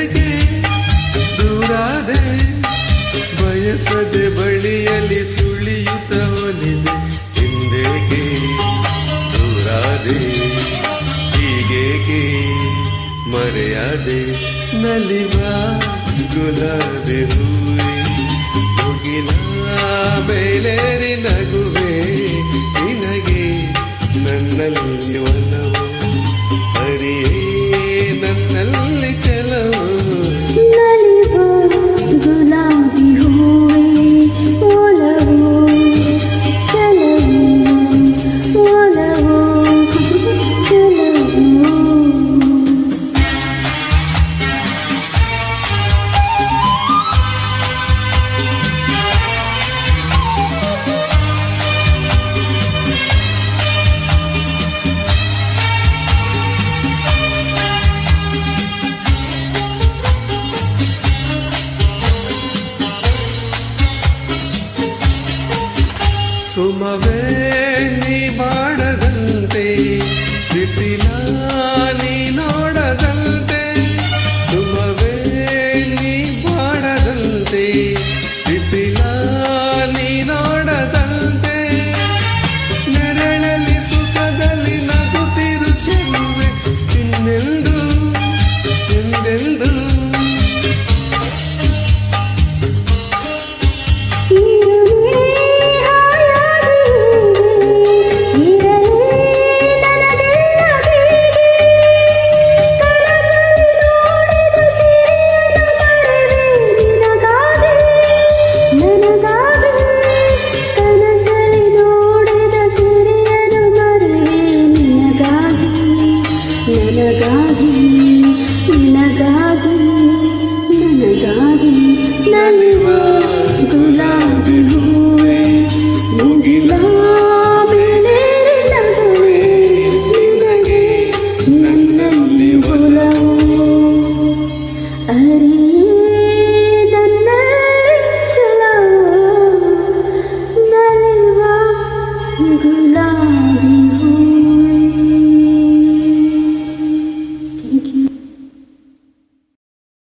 ಎಂದೇಗೆ ದೂರಾದೆ ಬಯಸದೆ ಬಳಿಯಲ್ಲಿ ಸುಳಿಯುತ್ತ ಒಲಿದೆ ಎಂದೇಗೆ ದೂರಾದೆ ಹೀಗೇಗೆ ಮರೆಯಾದೆ ನಲಿವ ಗುಲಾಬಿ ಹೂವೆ ಮುಗಿಲ ಮೇಲೇರಿ ನಗುವೆ ನಿನಗೆ ನನ್ನಲ್ಲಿ ಒಲವು ಹರಿಯೇ ನನ್ನಲ್ಲಿ ಚಲವು ನಲಿವ ಗುಲಾಬಿ ಹೂವೆ ಒಲವು ಚಲವು ಒಲವು ಚಲವು ಸುಮವೇ ನೀ ಮಾಡದಂತೆ ಬಿಸಿಲ ನೀ ನೋಡದಂತೆ ಸುಮವೇ ನೀ ಮಾಡದಂತೆ ಬಿಸಿಲ ನೀ ನೋಡದಂತೆ ನೆರಳಲ್ಲಿ ಸುಖದಲ್ಲಿ ನಗುತ್ತಿರು ಚೆಲುವೆ ಇನ್ನೆಂದು ಎಂದೆಂದು ನಲಿವ ಗುಲಾಬಿ ಹೂವೆ ಮುಗಿಲ ಮೇಲೇರಿ ನಗುವೆ ನಿನಗೆ ನನ್ನಲ್ಲಿ ಒಲವು ಅರಿ